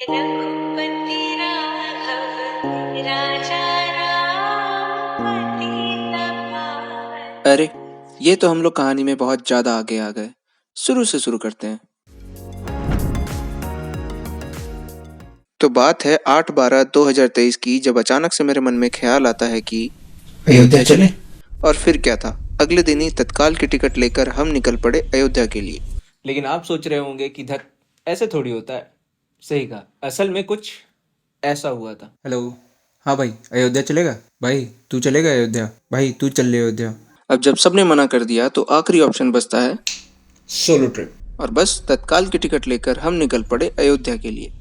रघुपति राघव राजा राम पतित पावन। अरे ये तो हम लोग कहानी में बहुत ज्यादा आगे आ गए। शुरू से शुरू करते हैं। तो बात है 8/12/2023 की, जब अचानक से मेरे मन में ख्याल आता है कि अयोध्या चले। और फिर क्या था, अगले दिन ही तत्काल की टिकट लेकर हम निकल पड़े अयोध्या के लिए। लेकिन आप सोच रहे होंगे कि धत ऐसे थोड़ी होता है। सही कहा, असल में कुछ ऐसा हुआ था। हेलो, हाँ भाई, अयोध्या चलेगा? भाई तू चलेगा अयोध्या? भाई तू चल ले अयोध्या। अब जब सबने मना कर दिया तो आखिरी ऑप्शन बचता है सोलो ट्रिप। और बस तत्काल की टिकट लेकर हम निकल पड़े अयोध्या के लिए।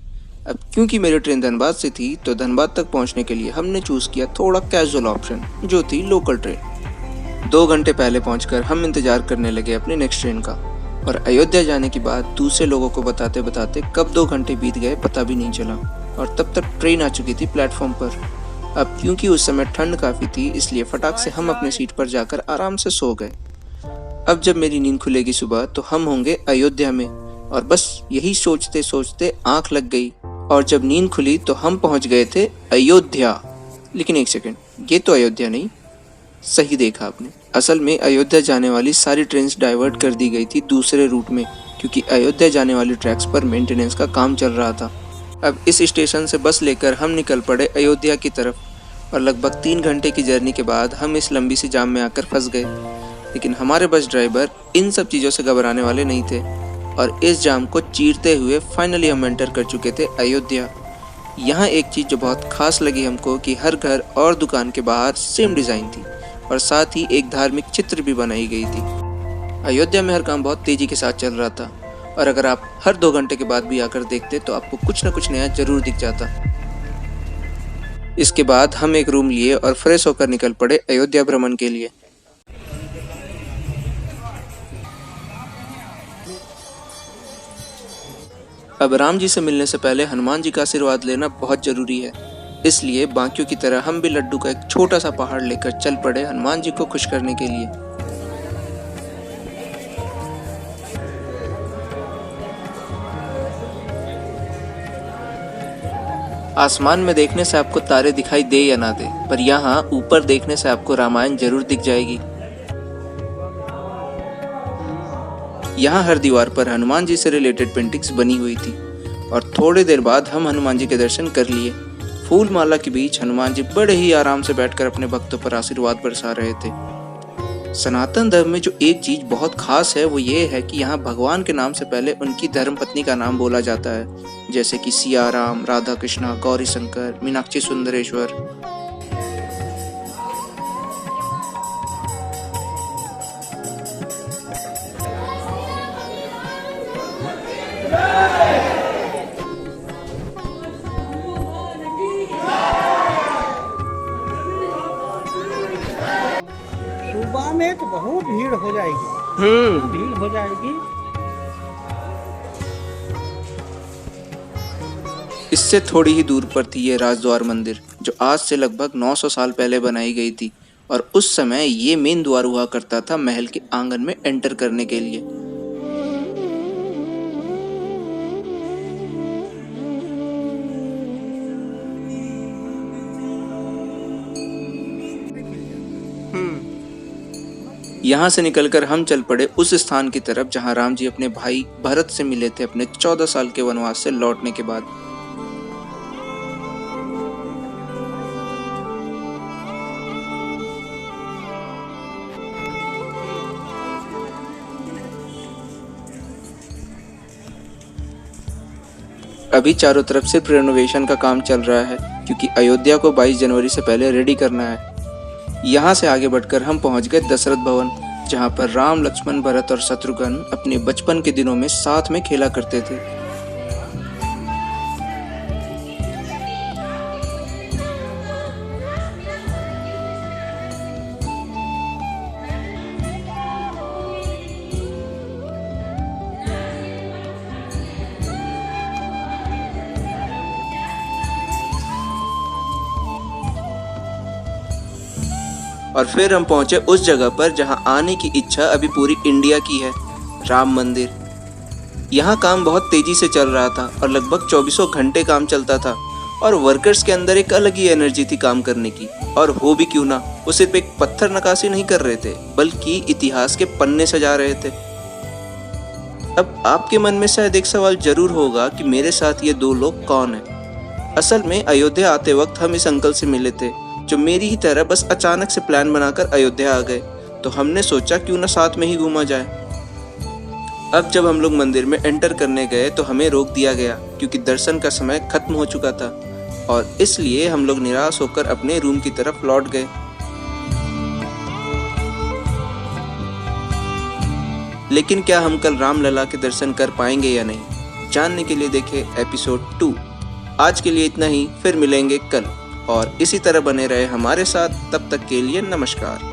अब क्योंकि मेरी ट्रेन धनबाद से थी तो धनबाद तक पहुंचने के लिए हमने चूज किया थोड़ा कैजुअल ऑप्शन, जो थी लोकल ट्रेन। 2 घंटे पहले पहुंचकर हम इंतजार करने लगे अपनी नेक्स्ट ट्रेन का। और अयोध्या जाने की बात दूसरे लोगों को बताते बताते कब 2 घंटे बीत गए पता भी नहीं चला, और तब तक ट्रेन आ चुकी थी प्लेटफॉर्म पर। अब क्योंकि उस समय ठंड काफी थी, इसलिए फटाक से हम अपनी सीट पर जाकर आराम से सो गए। अब जब मेरी नींद खुलेगी सुबह तो हम होंगे अयोध्या में, और बस यही सोचते सोचते आंख लग गई और जब नींद खुली तो हम पहुंच गए थे अयोध्या। लेकिन एक सेकंड, ये तो अयोध्या नहीं। सही देखा आपने, असल में अयोध्या जाने वाली सारी ट्रेन्स डाइवर्ट कर दी गई थी दूसरे रूट में, क्योंकि अयोध्या जाने वाली ट्रैक्स पर मेंटेनेंस का काम चल रहा था। अब इस स्टेशन से बस लेकर हम निकल पड़े अयोध्या की तरफ, और लगभग 3 घंटे की जर्नी के बाद हम इस लंबी सी जाम में आकर फंस गए। लेकिन हमारे बस ड्राइवर इन सब चीज़ों से घबराने वाले नहीं थे, और इस जाम को चीरते हुए फाइनली हम एंटर कर चुके थे अयोध्या। यहाँ एक चीज़ जो बहुत खास लगी हमको कि हर घर और दुकान के बाहर सेम डिज़ाइन थी, और साथ ही एक धार्मिक चित्र भी बनाई गई थी। अयोध्या में हर काम बहुत तेज़ी के साथ चल रहा था, और अगर आप हर 2 घंटे के बाद भी आकर देखते तो आपको कुछ न कुछ नया जरूर दिख जाता। इसके बाद हम एक रूम लिए और फ्रेश होकर निकल पड़े अयोध्या भ्रमण के लिए। अब राम जी से मिलने से पहले हनुमान जी का आशीर्वाद लेना बहुत जरूरी है, इसलिए बाकियों की तरह हम भी लड्डू का एक छोटा सा पहाड़ लेकर चल पड़े हनुमान जी को खुश करने के लिए। आसमान में देखने से आपको तारे दिखाई दे या ना दे, पर यहाँ ऊपर देखने से आपको रामायण जरूर दिख जाएगी। यहाँ हर दीवार पर हनुमान जी से रिलेटेड पेंटिंग्स बनी हुई थी, और थोड़ी देर बाद हम हनुमान जी के दर्शन कर लिए। फूल माला के बीच हनुमान जी बड़े ही आराम से बैठकर अपने भक्तों पर आशीर्वाद बरसा रहे थे। सनातन धर्म में जो एक चीज बहुत खास है वो ये है कि यहाँ भगवान के नाम से पहले उनकी धर्मपत्नी का नाम बोला जाता है, जैसे कि सिया राम, राधा कृष्णा, गौरी शंकर, मीनाक्षी सुंदरेश्वर। सुबह में तो बहुत भीड़ हो जाएगी, भीड़ हो जाएगी। इससे थोड़ी ही दूर पर थी ये राजद्वार मंदिर, जो आज से लगभग 900 साल पहले बनाई गई थी, और उस समय ये मेन द्वार हुआ करता था महल के आंगन में एंटर करने के लिए। यहाँ से निकलकर हम चल पड़े उस स्थान की तरफ जहाँ राम जी अपने भाई भरत से मिले थे अपने 14 साल के वनवास से लौटने के बाद। अभी चारों तरफ सिर्फ रेनोवेशन का काम चल रहा है, क्योंकि अयोध्या को 22 जनवरी से पहले रेडी करना है। यहाँ से आगे बढ़कर हम पहुँच गए दशरथ भवन, जहाँ पर राम, लक्ष्मण, भरत और शत्रुघ्न अपने बचपन के दिनों में साथ में खेला करते थे। और फिर हम पहुंचे उस जगह पर जहां आने की इच्छा अभी पूरी इंडिया की है, राम मंदिर। यहाँ काम बहुत तेजी से चल रहा था और लगभग 24 घंटे काम चलता था और वर्कर्स के अंदर एक अलग ही एनर्जी थी काम करने की। और हो भी क्यों ना, वो सिर्फ एक पत्थर नक्काशी नहीं कर रहे थे बल्कि इतिहास के पन्ने सजा रहे थे। अब आपके मन में शायद एक सवाल जरूर होगा कि मेरे साथ ये दो लोग कौन हैं। असल में अयोध्या आते वक्त हम इस अंकल से मिले थे जो मेरी ही तरह बस अचानक से प्लान बनाकर अयोध्या आ गए, तो हमने सोचा क्यों ना साथ में ही घूमा जाए। अब जब हम लोग मंदिर में एंटर करने गए तो हमें रोक दिया गया क्योंकि दर्शन का समय खत्म हो चुका था और इसलिए हम लोग निराश होकर अपने रूम की तरफ लौट गए। लेकिन क्या हम कल रामलला के दर्शन कर पाएंगे या नहीं, जानने के लिए देखें एपिसोड 2। आज के लिए इतना ही, फिर मिलेंगे कल और इसी तरह बने रहे हमारे साथ। तब तक के लिए नमस्कार।